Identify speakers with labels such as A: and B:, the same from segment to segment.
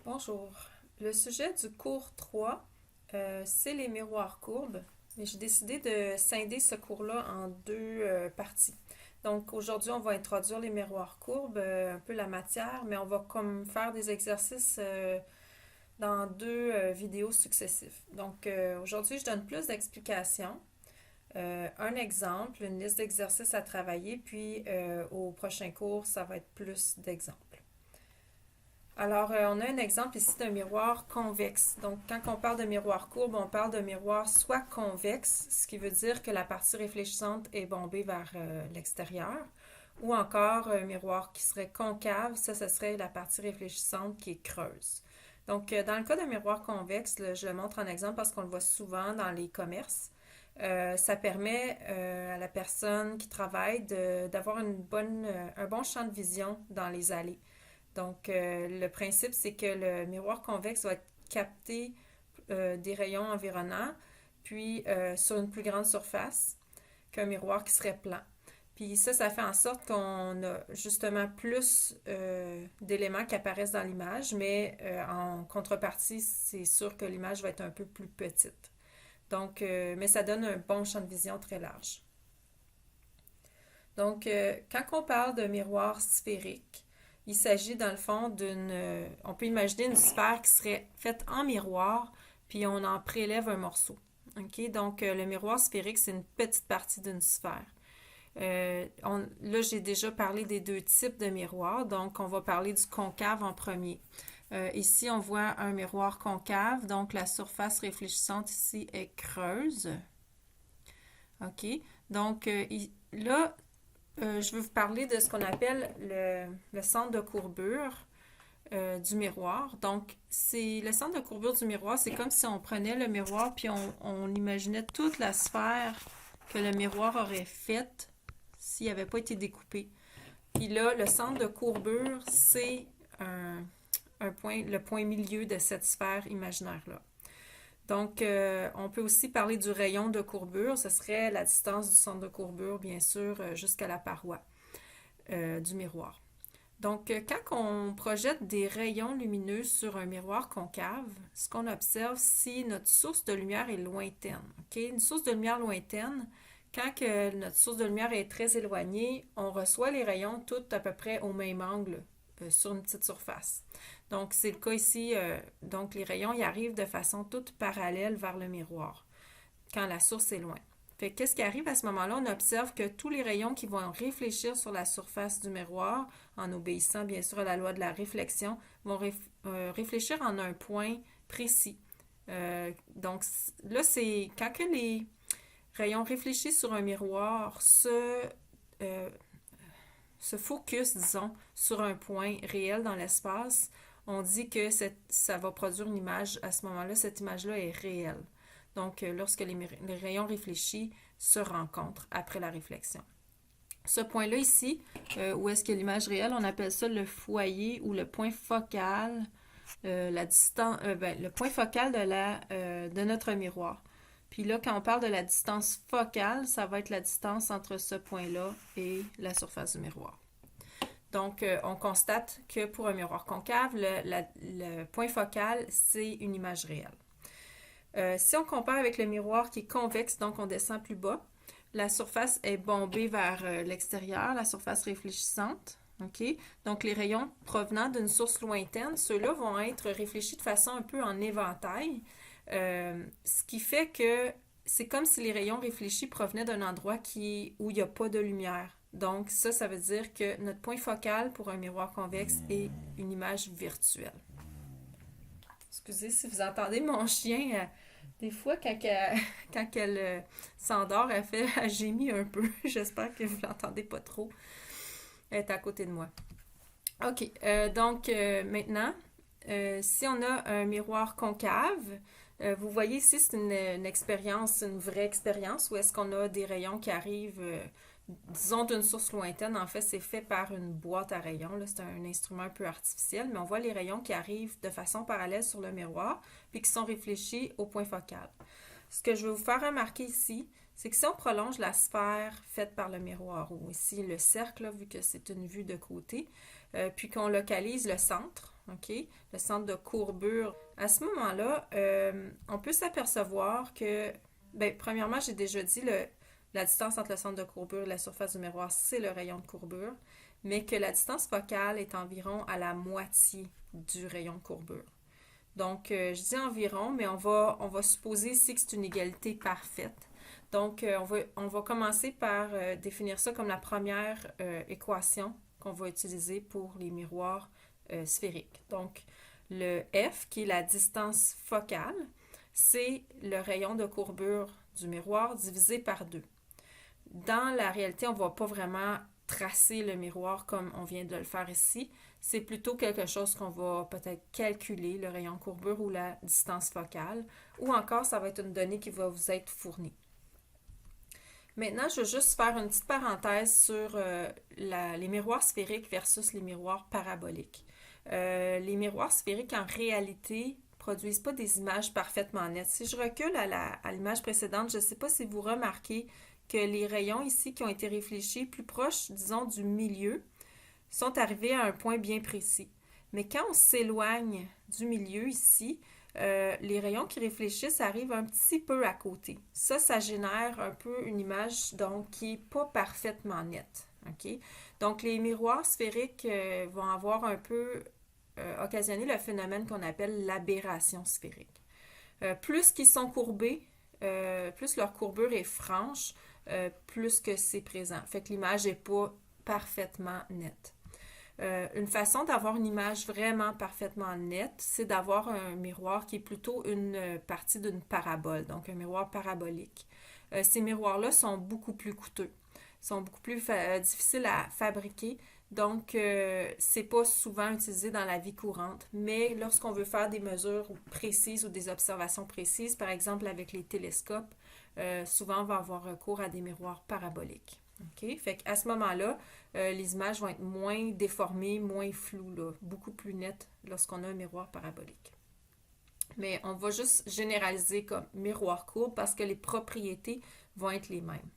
A: Bonjour. Le sujet du cours 3, c'est les miroirs courbes. Et j'ai décidé de scinder ce cours-là en deux parties. Donc aujourd'hui, on va introduire les miroirs courbes, un peu la matière, mais on va comme faire des exercices dans deux vidéos successifs. Donc aujourd'hui, je donne plus d'explications, un exemple, une liste d'exercices à travailler, puis au prochain cours, ça va être plus d'exemples. Alors, on a un exemple ici d'un miroir convexe. Donc, quand on parle de miroir courbe, on parle de miroir soit convexe, ce qui veut dire que la partie réfléchissante est bombée vers l'extérieur, ou encore un miroir qui serait concave, ça, ce serait la partie réfléchissante qui est creuse. Donc, dans le cas d'un miroir convexe, là, je le montre en exemple parce qu'on le voit souvent dans les commerces. Ça permet à la personne qui travaille d'avoir un bon champ de vision dans les allées. Donc, le principe, c'est que le miroir convexe va capter des rayons environnants, puis sur une plus grande surface qu'un miroir qui serait plan. Puis ça fait en sorte qu'on a justement plus d'éléments qui apparaissent dans l'image, mais en contrepartie, c'est sûr que l'image va être un peu plus petite. Donc, mais ça donne un bon champ de vision très large. Donc, quand on parle de miroir sphérique, il s'agit dans le fond on peut imaginer une sphère qui serait faite en miroir, puis on en prélève un morceau. OK? Donc, le miroir sphérique, c'est une petite partie d'une sphère. Là, j'ai déjà parlé des deux types de miroirs, donc on va parler du concave en premier. Ici, on voit un miroir concave, donc la surface réfléchissante ici est creuse. OK? Donc, là, je veux vous parler de ce qu'on appelle le centre de courbure du miroir. Donc, c'est le centre de courbure du miroir, c'est comme si on prenait le miroir puis on imaginait toute la sphère que le miroir aurait faite s'il n'avait pas été découpé. Puis là, le centre de courbure, c'est le point milieu de cette sphère imaginaire-là. Donc, on peut aussi parler du rayon de courbure. Ce serait la distance du centre de courbure, bien sûr, jusqu'à la paroi du miroir. Donc, quand on projette des rayons lumineux sur un miroir concave, ce qu'on observe, si notre source de lumière est lointaine. Okay? Une source de lumière lointaine, quand que notre source de lumière est très éloignée, on reçoit les rayons tous à peu près au même angle sur une petite surface. Donc, c'est le cas ici. Donc, les rayons y arrivent de façon toute parallèle vers le miroir quand la source est loin. Fait qu'est-ce qui arrive à ce moment-là? On observe que tous les rayons qui vont réfléchir sur la surface du miroir, en obéissant bien sûr à la loi de la réflexion, vont réfléchir en un point précis. Donc là, c'est quand que les rayons réfléchis sur un miroir se focus, disons, sur un point réel dans l'espace, on dit que ça va produire une image. À ce moment-là, cette image-là est réelle. Donc, lorsque les rayons réfléchis se rencontrent après la réflexion. Ce point-là ici, où est-ce que l'image réelle, on appelle ça le foyer ou le point focal, le point focal de notre miroir. Puis là, quand on parle de la distance focale, ça va être la distance entre ce point-là et la surface du miroir. Donc, on constate que pour un miroir concave, le point focal, c'est une image réelle. Si on compare avec le miroir qui est convexe, donc on descend plus bas, la surface est bombée vers l'extérieur, la surface réfléchissante. Okay? Donc, les rayons provenant d'une source lointaine, ceux-là vont être réfléchis de façon un peu en éventail, ce qui fait que c'est comme si les rayons réfléchis provenaient d'un endroit où il n'y a pas de lumière. Donc, ça veut dire que notre point focal pour un miroir convexe est une image virtuelle. Excusez si vous entendez mon chien. Des fois, quand elle s'endort, elle gémit un peu. J'espère que vous ne l'entendez pas trop. Elle est à côté de moi. OK. Donc, maintenant, si on a un miroir concave, vous voyez ici, c'est une expérience, une vraie expérience, où est-ce qu'on a des rayons qui arrivent, disons, d'une source lointaine. En fait, c'est fait par une boîte à rayons. Là, c'est un instrument un peu artificiel, mais on voit les rayons qui arrivent de façon parallèle sur le miroir, puis qui sont réfléchis au point focal. Ce que je vais vous faire remarquer ici, c'est que si on prolonge la sphère faite par le miroir, ou ici le cercle, là, vu que c'est une vue de côté, puis qu'on localise le centre, OK? Le centre de courbure. À ce moment-là, on peut s'apercevoir que, ben, premièrement, j'ai déjà dit, la distance entre le centre de courbure et la surface du miroir, c'est le rayon de courbure, mais que la distance focale est environ à la moitié du rayon de courbure. Donc, je dis environ, mais on va supposer ici que c'est une égalité parfaite. Donc, on va commencer par définir ça comme la première équation qu'on va utiliser pour les miroirs sphériques. Donc, le F, qui est la distance focale, c'est le rayon de courbure du miroir divisé par 2. Dans la réalité, on ne va pas vraiment tracer le miroir comme on vient de le faire ici. C'est plutôt quelque chose qu'on va peut-être calculer, le rayon de courbure ou la distance focale, ou encore ça va être une donnée qui va vous être fournie. Maintenant, je vais juste faire une petite parenthèse sur les miroirs sphériques versus les miroirs paraboliques. Les miroirs sphériques, en réalité, produisent pas des images parfaitement nettes. Si je recule à l'image précédente, je ne sais pas si vous remarquez que les rayons ici qui ont été réfléchis plus proches, disons, du milieu, sont arrivés à un point bien précis. Mais quand on s'éloigne du milieu ici, les rayons qui réfléchissent arrivent un petit peu à côté. Ça génère un peu une image donc qui n'est pas parfaitement nette. Okay? Donc, les miroirs sphériques vont avoir un peu occasionné le phénomène qu'on appelle l'aberration sphérique. Plus qu'ils sont courbés, plus leur courbure est franche, plus que c'est présent. Fait que l'image n'est pas parfaitement nette. Une façon d'avoir une image vraiment parfaitement nette, c'est d'avoir un miroir qui est plutôt une partie d'une parabole, donc un miroir parabolique. Ces miroirs-là sont beaucoup plus coûteux, sont beaucoup plus difficiles à fabriquer, donc c'est pas souvent utilisé dans la vie courante, mais lorsqu'on veut faire des mesures précises ou des observations précises, par exemple avec les télescopes, souvent on va avoir recours à des miroirs paraboliques. OK? Fait qu'à ce moment-là, les images vont être moins déformées, moins floues, là, beaucoup plus nettes lorsqu'on a un miroir parabolique. Mais on va juste généraliser comme miroir courbe parce que les propriétés vont être les mêmes.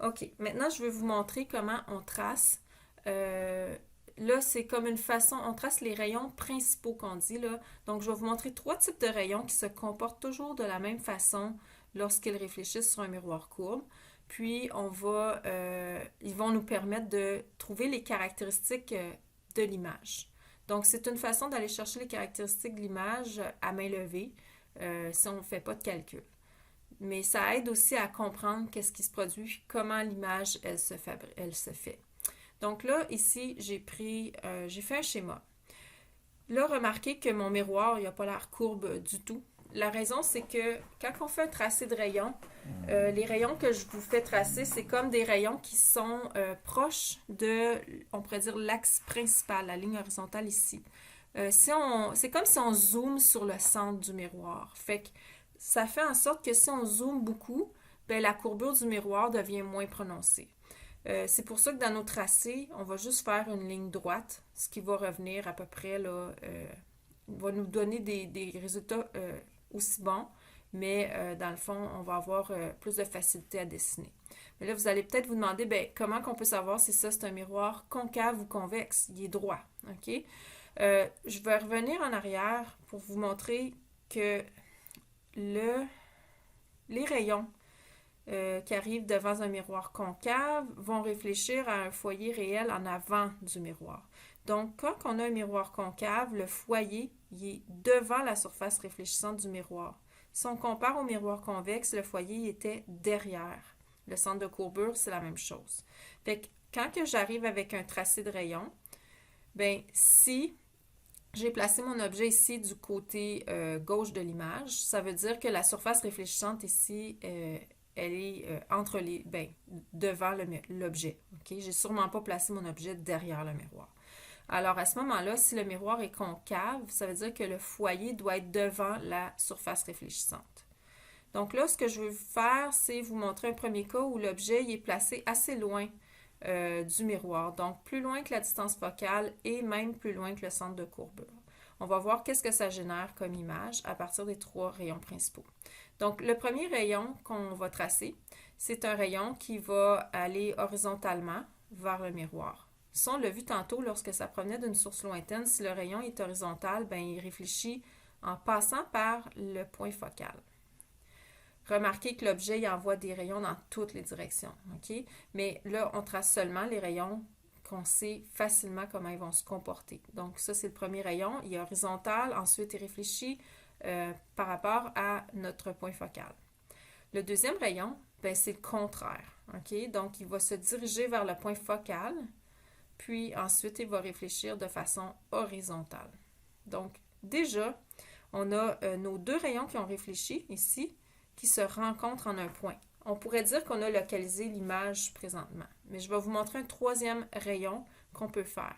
A: OK, maintenant je vais vous montrer comment on trace. Là, c'est comme une façon, on trace les rayons principaux qu'on dit, là. Donc, je vais vous montrer 3 types de rayons qui se comportent toujours de la même façon lorsqu'ils réfléchissent sur un miroir courbe. Puis, ils vont nous permettre de trouver les caractéristiques de l'image. Donc, c'est une façon d'aller chercher les caractéristiques de l'image à main levée si on ne fait pas de calcul. Mais ça aide aussi à comprendre qu'est-ce qui se produit, comment l'image, elle se fait. Donc là, ici, j'ai fait un schéma. Là, remarquez que mon miroir, il n'a pas l'air courbe du tout. La raison, c'est que quand on fait un tracé de rayons, les rayons que je vous fais tracer, c'est comme des rayons qui sont proches de, on pourrait dire, l'axe principal, la ligne horizontale ici. C'est comme si on zoome sur le centre du miroir. Fait que ça fait en sorte que si on zoome beaucoup, ben, la courbure du miroir devient moins prononcée. C'est pour ça que dans nos tracés, on va juste faire une ligne droite, ce qui va revenir à peu près, là, va nous donner des résultats aussi bons, mais dans le fond, on va avoir plus de facilité à dessiner. Mais là, vous allez peut-être vous demander, ben, comment qu'on peut savoir si ça, c'est un miroir concave ou convexe? Il est droit, OK? Je vais revenir en arrière pour vous montrer que les rayons qui arrivent devant un miroir concave vont réfléchir à un foyer réel en avant du miroir. Donc, quand on a un miroir concave, le foyer il est devant la surface réfléchissante du miroir. Si on compare au miroir convexe, le foyer il était derrière. Le centre de courbure, c'est la même chose. Fait que quand que j'arrive avec un tracé de rayon, ben si j'ai placé mon objet ici du côté gauche de l'image, ça veut dire que la surface réfléchissante ici, elle est devant l'objet. Okay? J'ai sûrement pas placé mon objet derrière le miroir. Alors, à ce moment-là, si le miroir est concave, ça veut dire que le foyer doit être devant la surface réfléchissante. Donc là, ce que je veux faire, c'est vous montrer un premier cas où l'objet est placé assez loin du miroir, donc plus loin que la distance focale et même plus loin que le centre de courbure. On va voir qu'est-ce que ça génère comme image à partir des 3 rayons principaux. Donc, le premier rayon qu'on va tracer, c'est un rayon qui va aller horizontalement vers le miroir. Si on l'a vu tantôt, lorsque ça provenait d'une source lointaine, si le rayon est horizontal, ben, il réfléchit en passant par le point focal. Remarquez que l'objet il envoie des rayons dans toutes les directions. OK? Mais là, on trace seulement les rayons qu'on sait facilement comment ils vont se comporter. Donc, ça, c'est le premier rayon. Il est horizontal. Ensuite, il réfléchit par rapport à notre point focal. Le deuxième rayon, ben, c'est le contraire. OK? Donc, il va se diriger vers le point focal, puis ensuite, il va réfléchir de façon horizontale. Donc, déjà, on a nos deux rayons qui ont réfléchi ici, qui se rencontrent en un point. On pourrait dire qu'on a localisé l'image présentement, mais je vais vous montrer un troisième rayon qu'on peut faire.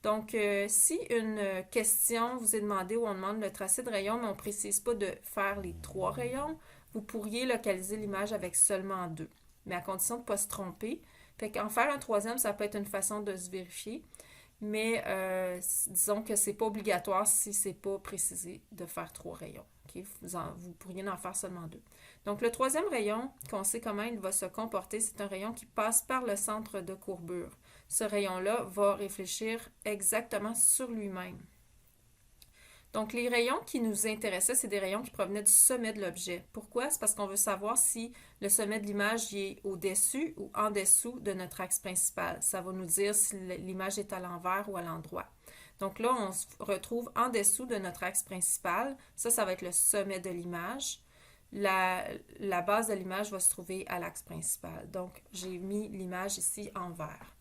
A: Donc, si une question vous est demandée ou on demande le tracé de rayon, mais on ne précise pas de faire les trois rayons, vous pourriez localiser l'image avec seulement deux, mais à condition de ne pas se tromper. Fait qu'en faire un troisième, ça peut être une façon de se vérifier, mais disons que c'est pas obligatoire si c'est pas précisé de faire trois rayons. Okay? Vous pourriez en faire seulement deux. Donc, le troisième rayon, qu'on sait comment il va se comporter, c'est un rayon qui passe par le centre de courbure. Ce rayon-là va réfléchir exactement sur lui-même. Donc, les rayons qui nous intéressaient, c'est des rayons qui provenaient du sommet de l'objet. Pourquoi? C'est parce qu'on veut savoir si le sommet de l'image est au-dessus ou en dessous de notre axe principal. Ça va nous dire si l'image est à l'envers ou à l'endroit. Donc là, on se retrouve en dessous de notre axe principal. Ça va être le sommet de l'image. La base de l'image va se trouver à l'axe principal. Donc, j'ai mis l'image ici en vert.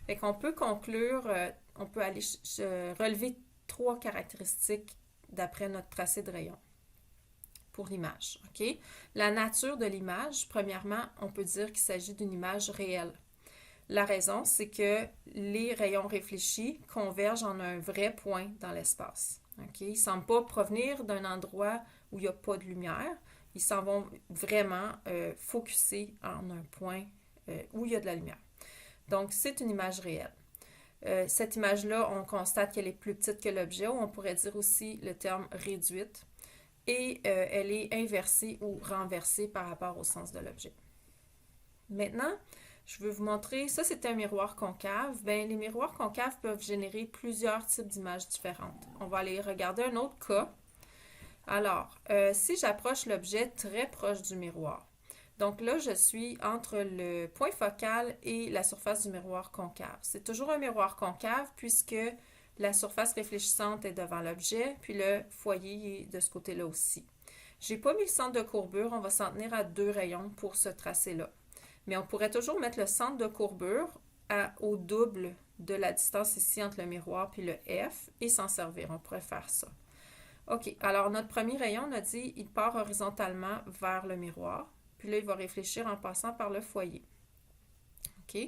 A: Fait qu'on peut conclure, on peut aller relever trois caractéristiques d'après notre tracé de rayon pour l'image. OK? La nature de l'image, premièrement, on peut dire qu'il s'agit d'une image réelle. La raison, c'est que les rayons réfléchis convergent en un vrai point dans l'espace. OK? Ils ne semblent pas provenir d'un endroit où il n'y a pas de lumière. Ils s'en vont vraiment focusser en un point où il y a de la lumière. Donc, c'est une image réelle. Cette image-là, on constate qu'elle est plus petite que l'objet, ou on pourrait dire aussi le terme réduite, et elle est inversée ou renversée par rapport au sens de l'objet. Maintenant, je veux vous montrer, ça c'est un miroir concave. Bien, les miroirs concaves peuvent générer plusieurs types d'images différentes. On va aller regarder un autre cas. Alors, si j'approche l'objet très proche du miroir, donc là, je suis entre le point focal et la surface du miroir concave. C'est toujours un miroir concave puisque la surface réfléchissante est devant l'objet, puis le foyer est de ce côté-là aussi. Je n'ai pas mis le centre de courbure, on va s'en tenir à deux rayons pour ce tracé-là. Mais on pourrait toujours mettre le centre de courbure au double de la distance ici entre le miroir puis le F et s'en servir. On pourrait faire ça. OK, alors notre premier rayon, on a dit, il part horizontalement vers le miroir. Puis là, il va réfléchir en passant par le foyer. OK?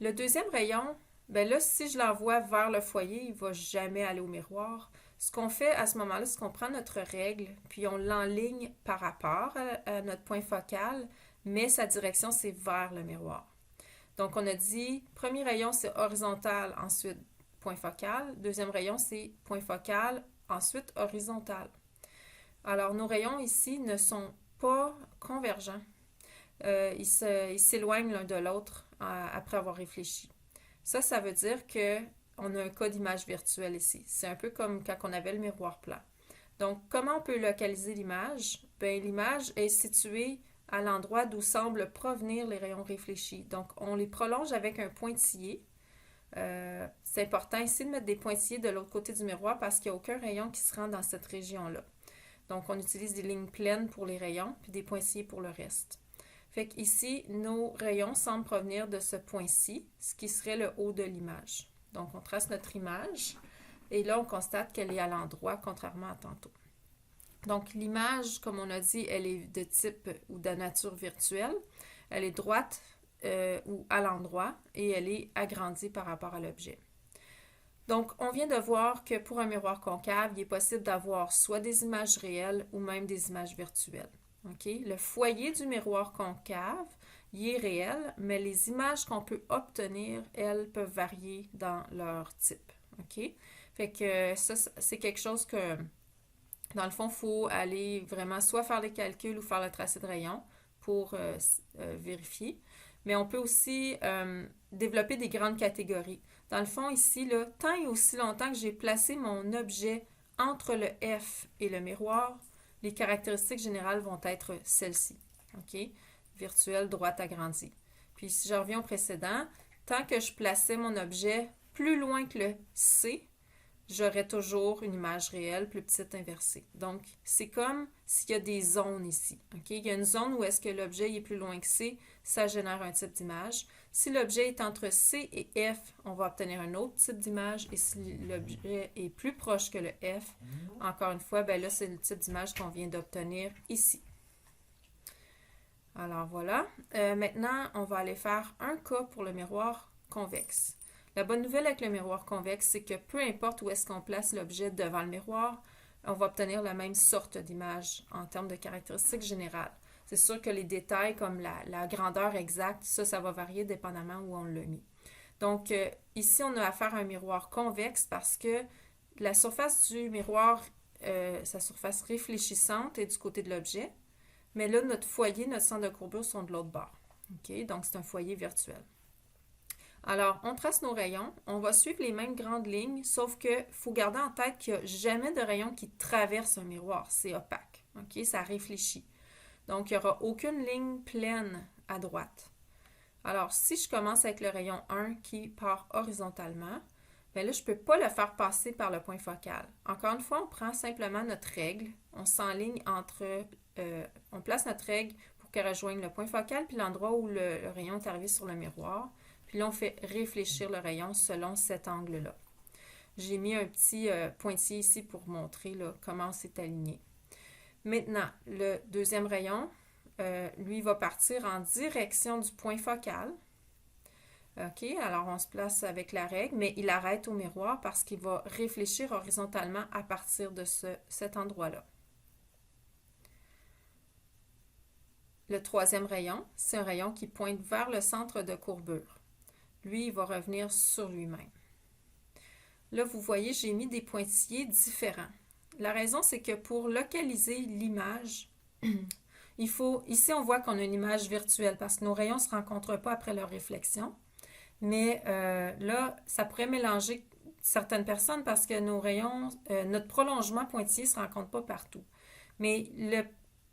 A: Le deuxième rayon, bien là, si je l'envoie vers le foyer, il ne va jamais aller au miroir. Ce qu'on fait à ce moment-là, c'est qu'on prend notre règle, puis on l'enligne par rapport à notre point focal, mais sa direction, c'est vers le miroir. Donc, on a dit, premier rayon, c'est horizontal, ensuite point focal. Deuxième rayon, c'est point focal, ensuite horizontal. Alors, nos rayons ici ne sont pas convergents. Ils s'éloignent l'un de l'autre après avoir réfléchi. Ça veut dire qu'on a un cas d'image virtuelle ici. C'est un peu comme quand on avait le miroir plat. Donc, comment on peut localiser l'image? Bien, l'image est située à l'endroit d'où semblent provenir les rayons réfléchis. Donc, on les prolonge avec un pointillé. C'est important ici de mettre des pointillés de l'autre côté du miroir parce qu'il n'y a aucun rayon qui se rend dans cette région-là. Donc, on utilise des lignes pleines pour les rayons, puis des pointillés pour le reste. Fait qu'ici, nos rayons semblent provenir de ce point-ci, ce qui serait le haut de l'image. Donc, on trace notre image, et là, on constate qu'elle est à l'endroit, contrairement à tantôt. Donc, l'image, comme on a dit, elle est de type ou de nature virtuelle. Elle est droite ou à l'endroit, et elle est agrandie par rapport à l'objet. Donc, on vient de voir que pour un miroir concave, il est possible d'avoir soit des images réelles ou même des images virtuelles. Okay? Le foyer du miroir concave, il est réel, mais les images qu'on peut obtenir, elles, peuvent varier dans leur type. Okay? Fait que ça, c'est quelque chose que, dans le fond, il faut aller vraiment soit faire les calculs ou faire le tracé de rayon pour vérifier. Mais on peut aussi développer des grandes catégories. Dans le fond, ici, là, tant et aussi longtemps que j'ai placé mon objet entre le F et le miroir, les caractéristiques générales vont être celles-ci. OK? Virtuelle, droite, agrandie. Puis si je reviens au précédent, tant que je plaçais mon objet plus loin que le C, j'aurais toujours une image réelle plus petite inversée. Donc, c'est comme s'il y a des zones ici. Okay? Il y a une zone où est-ce que l'objet est plus loin que C, ça génère un type d'image. Si l'objet est entre C et F, on va obtenir un autre type d'image. Et si l'objet est plus proche que le F, encore une fois, ben là, c'est le type d'image qu'on vient d'obtenir ici. Alors voilà. Maintenant, on va aller faire un cas pour le miroir convexe. La bonne nouvelle avec le miroir convexe, c'est que peu importe où est-ce qu'on place l'objet devant le miroir, on va obtenir la même sorte d'image en termes de caractéristiques générales. C'est sûr que les détails comme la grandeur exacte, ça va varier dépendamment où on l'a mis. Donc, ici, on a affaire à un miroir convexe parce que la surface du miroir, sa surface réfléchissante est du côté de l'objet, mais là, notre foyer, notre centre de courbure sont de l'autre bord. OK? Donc, c'est un foyer virtuel. Alors, on trace nos rayons. On va suivre les mêmes grandes lignes, sauf qu'il faut garder en tête qu'il n'y a jamais de rayon qui traverse un miroir. C'est opaque. OK? Ça réfléchit. Donc, il n'y aura aucune ligne pleine à droite. Alors, si je commence avec le rayon 1 qui part horizontalement, bien là, je ne peux pas le faire passer par le point focal. Encore une fois, on prend simplement notre règle. On s'enligne on place notre règle pour qu'elle rejoigne le point focal, puis l'endroit où le rayon est arrivé sur le miroir. Puis là, on fait réfléchir le rayon selon cet angle-là. J'ai mis un petit pointillé ici pour montrer là, comment c'est aligné. Maintenant, le deuxième rayon, lui, va partir en direction du point focal. OK, alors on se place avec la règle, mais il arrête au miroir parce qu'il va réfléchir horizontalement à partir de cet endroit-là. Le troisième rayon, c'est un rayon qui pointe vers le centre de courbure. Lui, il va revenir sur lui-même. Là, vous voyez, j'ai mis des pointillés différents. La raison, c'est que pour localiser l'image, ici, on voit qu'on a une image virtuelle parce que nos rayons ne se rencontrent pas après leur réflexion. Mais là, ça pourrait mélanger certaines personnes parce que nos rayons, notre prolongement pointillé ne se rencontre pas partout. Mais le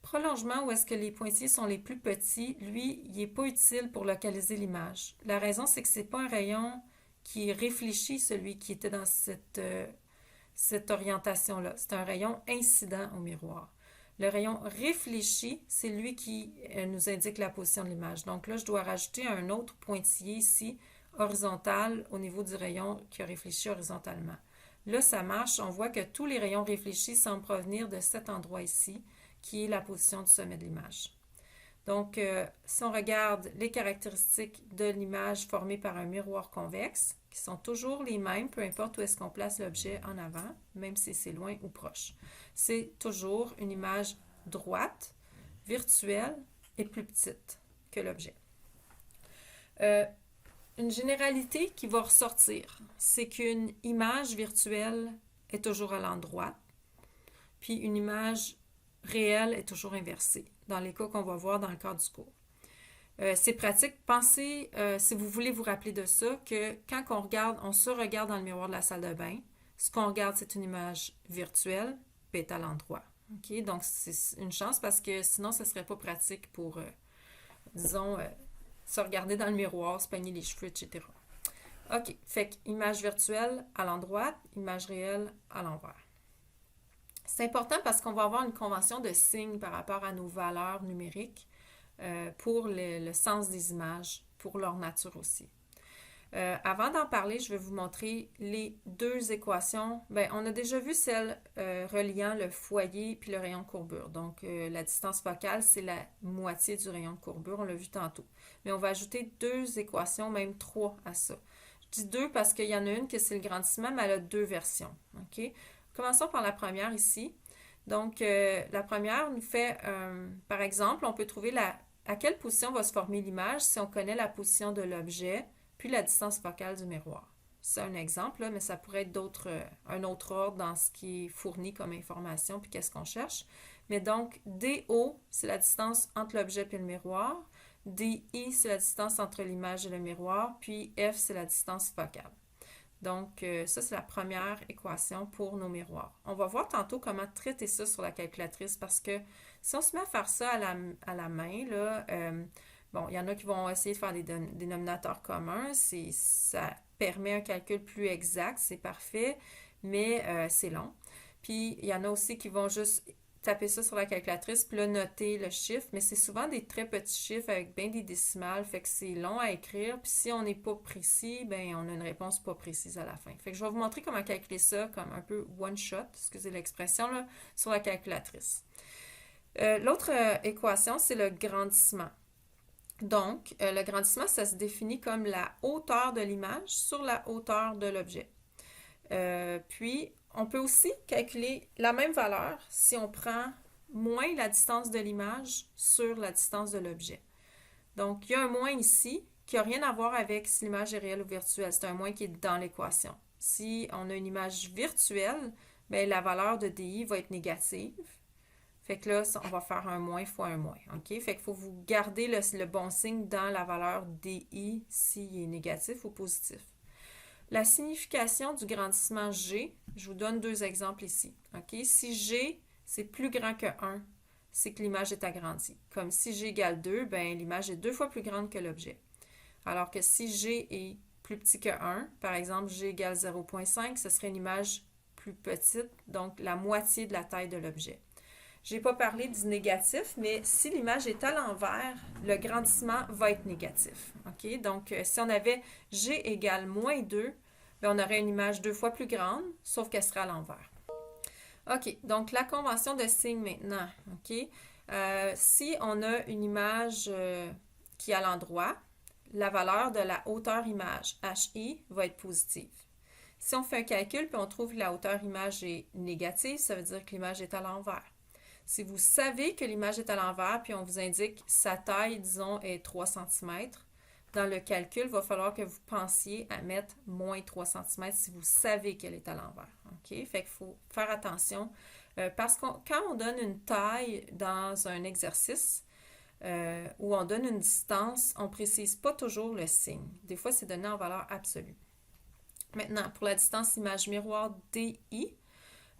A: prolongement où est-ce que les pointillés sont les plus petits, lui, il n'est pas utile pour localiser l'image. La raison, c'est que ce n'est pas un rayon qui réfléchit celui qui était dans cette orientation-là. C'est un rayon incident au miroir. Le rayon réfléchi, c'est lui qui nous indique la position de l'image. Donc là, je dois rajouter un autre pointillé ici, horizontal, au niveau du rayon qui a réfléchi horizontalement. Là, ça marche. On voit que tous les rayons réfléchis semblent provenir de cet endroit ici, qui est la position du sommet de l'image. Donc, si on regarde les caractéristiques de l'image formée par un miroir convexe, qui sont toujours les mêmes, peu importe où est-ce qu'on place l'objet en avant, même si c'est loin ou proche. C'est toujours une image droite, virtuelle et plus petite que l'objet. Une généralité qui va ressortir, c'est qu'une image virtuelle est toujours à l'endroit, puis une image réelle est toujours inversée, dans les cas qu'on va voir dans le cadre du cours. C'est pratique. Pensez, si vous voulez vous rappeler de ça, que quand on se regarde dans le miroir de la salle de bain, ce qu'on regarde, c'est une image virtuelle, puis est à l'endroit. Okay? Donc, c'est une chance parce que sinon, ce ne serait pas pratique pour, disons, se regarder dans le miroir, se peigner les cheveux, etc. OK. Fait que image virtuelle à l'endroit, image réelle à l'envers. C'est important parce qu'on va avoir une convention de signes par rapport à nos valeurs numériques pour le sens des images, pour leur nature aussi. Avant d'en parler, je vais vous montrer les deux équations. Bien, on a déjà vu celle reliant le foyer puis le rayon de courbure. Donc, la distance focale, c'est la moitié du rayon de courbure. On l'a vu tantôt. Mais on va ajouter deux équations, même trois à ça. Je dis deux parce qu'il y en a une que c'est le grandissement, mais elle a deux versions. OK? Commençons par la première ici. Donc, la première nous fait, par exemple, on peut trouver à quelle position va se former l'image si on connaît la position de l'objet, puis la distance focale du miroir. C'est un exemple, là, mais ça pourrait être un autre ordre dans ce qui est fourni comme information, puis qu'est-ce qu'on cherche. Mais donc, DO, c'est la distance entre l'objet et le miroir. DI, c'est la distance entre l'image et le miroir. Puis F, c'est la distance focale. Donc, ça, c'est la première équation pour nos miroirs. On va voir tantôt comment traiter ça sur la calculatrice parce que si on se met à faire ça à la main, là, bon, il y en a qui vont essayer de faire des dénominateurs communs. Ça permet un calcul plus exact, c'est parfait, mais c'est long. Puis, il y en a aussi qui vont juste taper ça sur la calculatrice, puis là, noter le chiffre, mais c'est souvent des très petits chiffres avec bien des décimales, fait que c'est long à écrire, puis si on n'est pas précis, ben on a une réponse pas précise à la fin. Fait que je vais vous montrer comment calculer ça comme un peu one shot, excusez l'expression, là, sur la calculatrice. L'autre équation, c'est le grandissement. Donc, le grandissement, ça se définit comme la hauteur de l'image sur la hauteur de l'objet. Puis, on peut aussi calculer la même valeur si on prend moins la distance de l'image sur la distance de l'objet. Donc, il y a un moins ici qui n'a rien à voir avec si l'image est réelle ou virtuelle. C'est un moins qui est dans l'équation. Si on a une image virtuelle, bien, la valeur de DI va être négative. Fait que là, on va faire un moins fois un moins. OK? Fait qu'il faut vous garder le bon signe dans la valeur DI s'il est négatif ou positif. La signification du grandissement G, je vous donne deux exemples ici. Okay? Si G, c'est plus grand que 1, c'est que l'image est agrandie. Comme si G égale 2, ben, l'image est 2 fois plus grande que l'objet. Alors que si G est plus petit que 1, par exemple, G égale 0,5, ce serait une image plus petite, donc la moitié de la taille de l'objet. Je n'ai pas parlé du négatif, mais si l'image est à l'envers, le grandissement va être négatif. Okay? Donc, si on avait G égale moins 2, bien, on aurait une image 2 fois plus grande, sauf qu'elle serait à l'envers. OK, donc la convention de signe maintenant. OK? Si on a une image qui est à l'endroit, la valeur de la hauteur image, HI, va être positive. Si on fait un calcul et on trouve que la hauteur image est négative, ça veut dire que l'image est à l'envers. Si vous savez que l'image est à l'envers, puis on vous indique sa taille, disons, est 3 cm, dans le calcul, il va falloir que vous pensiez à mettre moins 3 cm si vous savez qu'elle est à l'envers. OK? Fait qu'il faut faire attention parce que quand on donne une taille dans un exercice ou on donne une distance, on ne précise pas toujours le signe. Des fois, c'est donné en valeur absolue. Maintenant, pour la distance image miroir DI,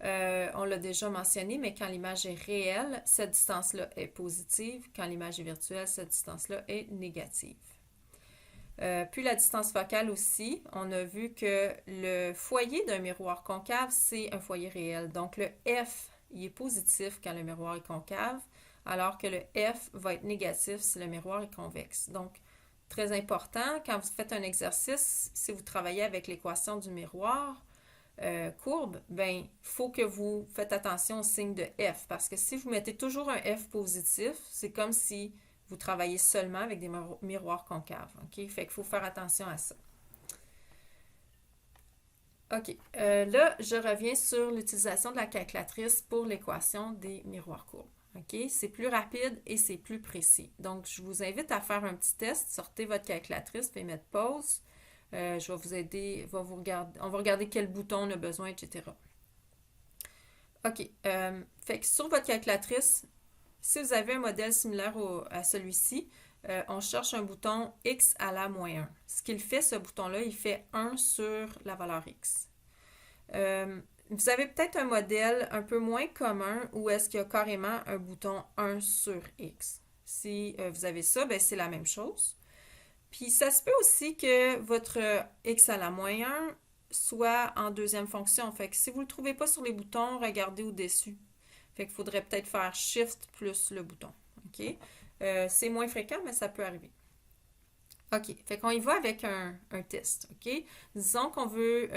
A: on l'a déjà mentionné, mais quand l'image est réelle, cette distance-là est positive. Quand l'image est virtuelle, cette distance-là est négative. Puis la distance focale aussi, on a vu que le foyer d'un miroir concave, c'est un foyer réel. Donc le F, il est positif quand le miroir est concave, alors que le F va être négatif si le miroir est convexe. Donc, très important, quand vous faites un exercice, si vous travaillez avec l'équation du miroir, courbe, ben, il faut que vous faites attention au signe de F parce que si vous mettez toujours un F positif, c'est comme si vous travaillez seulement avec des miroirs concaves. OK? Fait qu'il faut faire attention à ça. OK. Là, je reviens sur l'utilisation de la calculatrice pour l'équation des miroirs courbes. OK? C'est plus rapide et c'est plus précis. Donc, je vous invite à faire un petit test. Sortez votre calculatrice, puis mettre pause. Je vais vous aider, on va regarder quel bouton on a besoin, etc. OK. Fait que sur votre calculatrice, si vous avez un modèle similaire à celui-ci, on cherche un bouton X à la moins 1. Ce qu'il fait, ce bouton-là, il fait 1 sur la valeur X. Vous avez peut-être un modèle un peu moins commun où est-ce qu'il y a carrément un bouton 1 sur X. Si vous avez ça, ben c'est la même chose. Puis ça se peut aussi que votre X à la moins 1 soit en deuxième fonction. Fait que si vous ne le trouvez pas sur les boutons, regardez au-dessus. Fait qu'il faudrait peut-être faire Shift plus le bouton. OK? C'est moins fréquent, mais ça peut arriver. OK. Fait qu'on y va avec un test. OK? Disons qu'on veut...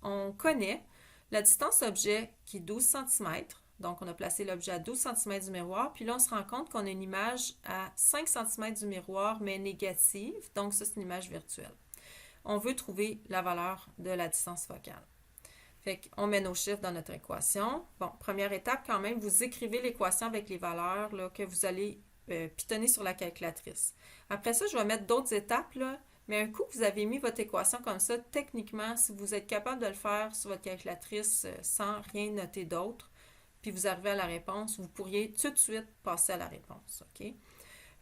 A: on connaît la distance objet qui est 12 cm. Donc, on a placé l'objet à 12 cm du miroir. Puis là, on se rend compte qu'on a une image à 5 cm du miroir, mais négative. Donc, ça, c'est une image virtuelle. On veut trouver la valeur de la distance focale. Fait qu'on met nos chiffres dans notre équation. Bon, première étape quand même, vous écrivez l'équation avec les valeurs là, que vous allez pitonner sur la calculatrice. Après ça, je vais mettre d'autres étapes, là, mais un coup que vous avez mis votre équation comme ça, techniquement, si vous êtes capable de le faire sur votre calculatrice sans rien noter d'autre, puis vous arrivez à la réponse, vous pourriez tout de suite passer à la réponse. OK?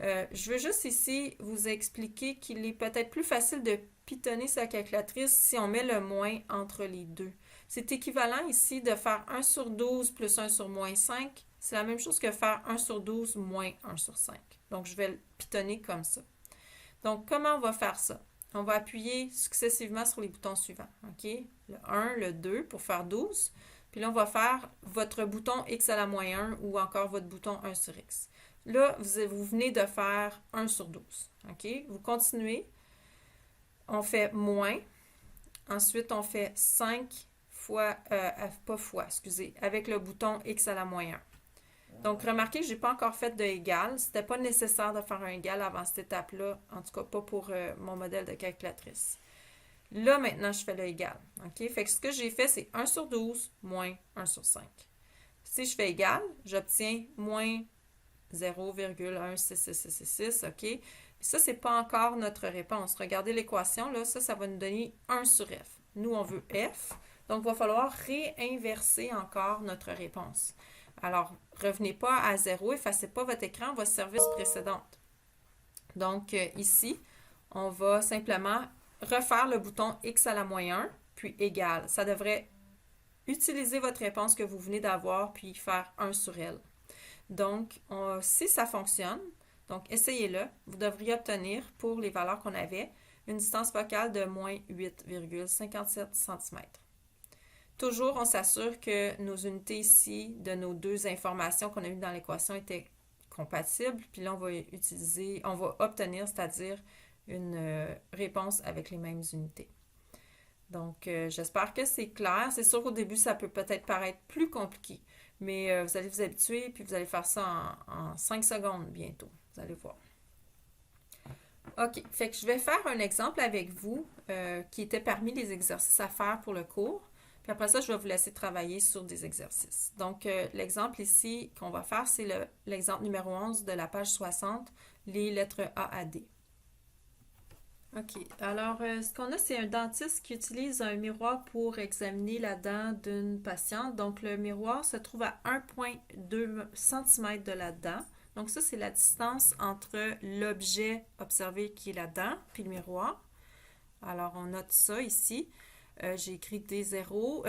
A: Je veux juste ici vous expliquer qu'il est peut-être plus facile de pitonner sa calculatrice si on met le moins entre les deux. C'est équivalent ici de faire 1 sur 12 plus 1 sur moins 5. C'est la même chose que faire 1 sur 12 moins 1 sur 5. Donc, je vais le pitonner comme ça. Donc, comment on va faire ça? On va appuyer successivement sur les boutons suivants. OK? Le 1, le 2 pour faire 12. Puis là, on va faire votre bouton X à la moins 1 ou encore votre bouton 1 sur X. Là, vous venez de faire 1 sur 12. OK? Vous continuez. On fait moins. Ensuite, on fait 5 fois, pas fois, excusez, avec le bouton X à la moins 1. Donc, remarquez que je n'ai pas encore fait de égal. Ce n'était pas nécessaire de faire un égal avant cette étape-là, en tout cas pas pour mon modèle de calculatrice. Là, maintenant, je fais le égal. OK? Fait que ce que j'ai fait, c'est 1 sur 12 moins 1 sur 5. Si je fais égal, j'obtiens moins 0,16666, OK? Puis ça, c'est pas encore notre réponse. Regardez l'équation, là, ça va nous donner 1 sur F. Nous, on veut F, donc il va falloir réinverser encore notre réponse. Alors, revenez pas à 0, effacez pas votre écran, on va se servir de précédente. Donc, ici, on va simplement refaire le bouton X à la moins 1, puis égal. Ça devrait utiliser votre réponse que vous venez d'avoir, puis faire 1 sur elle. Donc, si ça fonctionne, donc essayez-le, vous devriez obtenir, pour les valeurs qu'on avait, une distance focale de moins 8,57 cm. Toujours, on s'assure que nos unités ici, de nos deux informations qu'on a mises dans l'équation, étaient compatibles. Puis là, on va obtenir, c'est-à-dire une réponse avec les mêmes unités. Donc, j'espère que c'est clair. C'est sûr qu'au début, ça peut peut-être paraître plus compliqué, mais vous allez vous habituer, puis vous allez faire ça en 5 secondes bientôt. Vous allez voir. OK, fait que je vais faire un exemple avec vous qui était parmi les exercices à faire pour le cours. Puis après ça, je vais vous laisser travailler sur des exercices. Donc, l'exemple ici qu'on va faire, c'est l'exemple numéro 11 de la page 60, les lettres A à D. OK, alors ce qu'on a, c'est un dentiste qui utilise un miroir pour examiner la dent d'une patiente. Donc, le miroir se trouve à 1,2 cm de la dent. Donc, ça, c'est la distance entre l'objet observé qui est la dent, puis le miroir. Alors, on note ça ici. J'ai écrit DO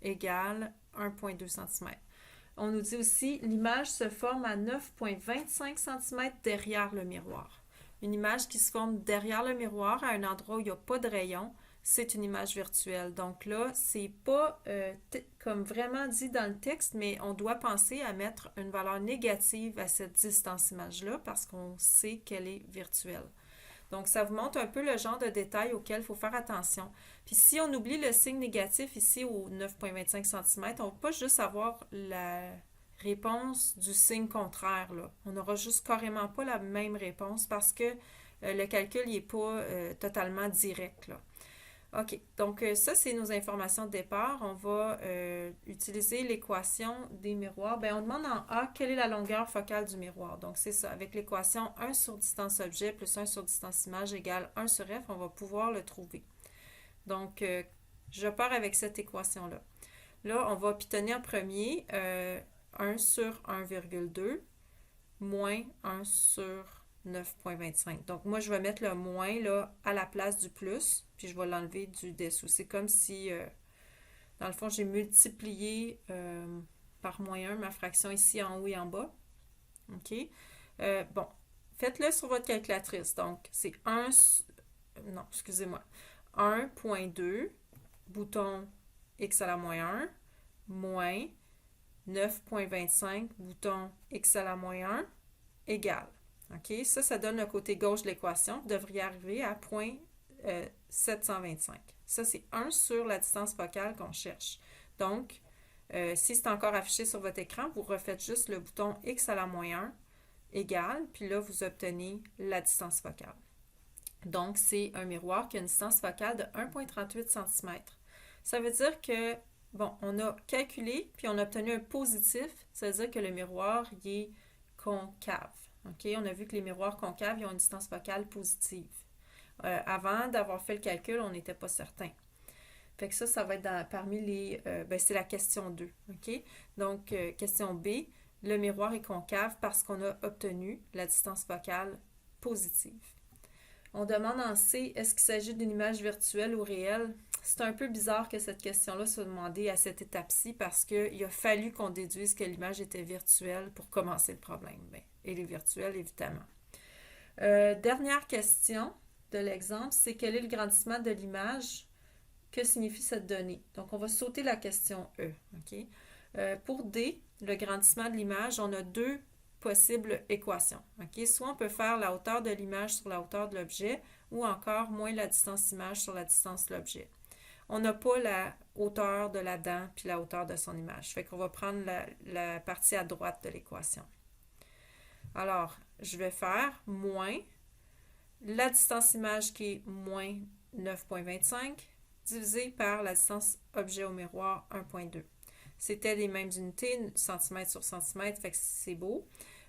A: égale 1,2 cm. On nous dit aussi, l'image se forme à 9,25 cm derrière le miroir. Une image qui se forme derrière le miroir à un endroit où il n'y a pas de rayon, c'est une image virtuelle. Donc là, c'est pas comme vraiment dit dans le texte, mais on doit penser à mettre une valeur négative à cette distance image-là parce qu'on sait qu'elle est virtuelle. Donc, ça vous montre un peu le genre de détails auxquels il faut faire attention. Puis, si on oublie le signe négatif ici au 9,25 cm, on ne va pas juste avoir la réponse du signe contraire, là. On n'aura juste carrément pas la même réponse parce que le calcul n'est pas totalement direct, là. OK, donc ça, c'est nos informations de départ. On va utiliser l'équation des miroirs. Bien, on demande en A, quelle est la longueur focale du miroir? Donc, c'est ça. Avec l'équation 1 sur distance objet plus 1 sur distance image égale 1 sur F, on va pouvoir le trouver. Donc, je pars avec cette équation-là. Là, on va pitonner en premier 1 sur 1,2 moins 1 sur 9,25. Donc, moi, je vais mettre le moins là, à la place du plus, puis je vais l'enlever du dessous. C'est comme si, dans le fond, j'ai multiplié par moins 1 ma fraction ici en haut et en bas. OK? Bon, faites-le sur votre calculatrice. Donc, c'est 1, non, excusez-moi, 1,2, bouton X à la moins 1, moins 9,25, bouton X à la moins 1, égale. OK? Ça donne le côté gauche de l'équation. Vous devriez arriver à 0,725. Ça, c'est 1 sur la distance focale qu'on cherche. Donc, si c'est encore affiché sur votre écran, vous refaites juste le bouton X à la moins 1 égale, puis là, vous obtenez la distance focale. Donc, c'est un miroir qui a une distance focale de 1,38 cm. Ça veut dire que, bon, on a calculé, puis on a obtenu un positif. Ça veut dire que le miroir, il est concave. OK? On a vu que les miroirs concaves, ils ont une distance focale positive. Avant d'avoir fait le calcul, on n'était pas certain. Fait que ça va être parmi les... c'est la question 2. OK? Donc, question B. le miroir est concave parce qu'on a obtenu la distance focale positive. On demande en C, est-ce qu'il s'agit d'une image virtuelle ou réelle? C'est un peu bizarre que cette question-là soit demandée à cette étape-ci parce qu'il a fallu qu'on déduise que l'image était virtuelle pour commencer le problème. Bien, elle est virtuelle, évidemment. Dernière question de l'exemple, c'est quel est le grandissement de l'image? Que signifie cette donnée? Donc, on va sauter la question E. Okay? Pour D, le grandissement de l'image, on a deux possibles équations. Okay? Soit on peut faire la hauteur de l'image sur la hauteur de l'objet, ou encore moins la distance image sur la distance de l'objet. On n'a pas la hauteur de la dent puis la hauteur de son image. Fait qu'on va prendre la partie à droite de l'équation. Alors, je vais faire moins la distance image qui est moins 9,25 divisé par la distance objet au miroir 1,2. C'était les mêmes unités, centimètre sur centimètre, fait que c'est beau.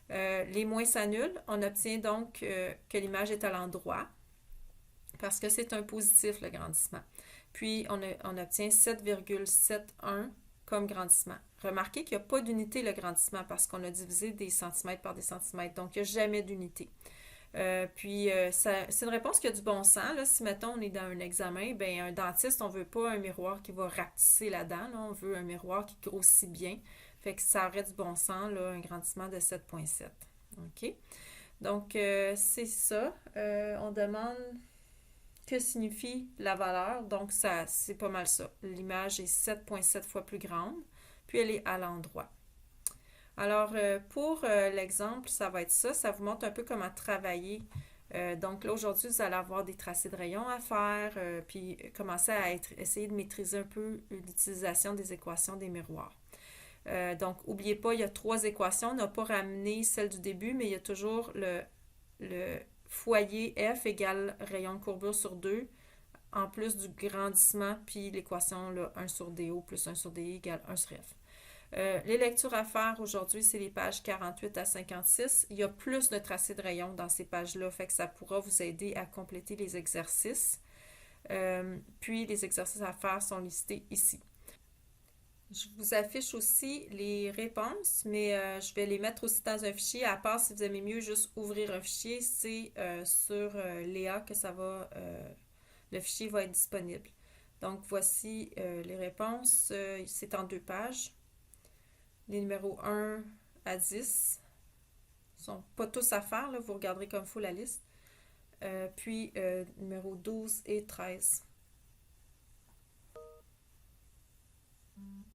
A: Les moins s'annulent. On obtient donc que l'image est à l'endroit parce que c'est un positif, le grandissement. Puis, on obtient 7,71 comme grandissement. Remarquez qu'il n'y a pas d'unité, le grandissement, parce qu'on a divisé des centimètres par des centimètres. Donc, il n'y a jamais d'unité. C'est une réponse qui a du bon sens. Là. Si, mettons, on est dans un examen, ben un dentiste, on ne veut pas un miroir qui va rapetisser la dent. Là. On veut un miroir qui grossit bien. Fait que ça aurait du bon sens, là, un grandissement de 7,7. OK? Donc, c'est ça. On demande que signifie la valeur. Donc, ça, c'est pas mal ça. L'image est 7,7 fois plus grande, puis elle est à l'endroit. Alors, pour l'exemple, ça va être ça. Ça vous montre un peu comment travailler. Donc là, aujourd'hui, vous allez avoir des tracés de rayons à faire, puis commencer à essayer de maîtriser un peu l'utilisation des équations des miroirs. Donc, n'oubliez pas, il y a 3 équations. On n'a pas ramené celle du début, mais il y a toujours le foyer F égale rayon de courbure sur 2, en plus du grandissement, puis l'équation là, 1 sur DO plus 1 sur DI égale 1 sur F. Les lectures à faire aujourd'hui, c'est les pages 48 à 56. Il y a plus de tracés de rayons dans ces pages-là, fait que ça pourra vous aider à compléter les exercices. Puis, les exercices à faire sont listés ici. Je vous affiche aussi les réponses, mais je vais les mettre aussi dans un fichier. À part si vous aimez mieux juste ouvrir un fichier, c'est sur Léa que le fichier va être disponible. Donc, voici les réponses. C'est en 2 pages. Les numéros 1 à 10 ne sont pas tous à faire. Là. Vous regarderez comme il faut la liste. Puis, numéros 12 et 13.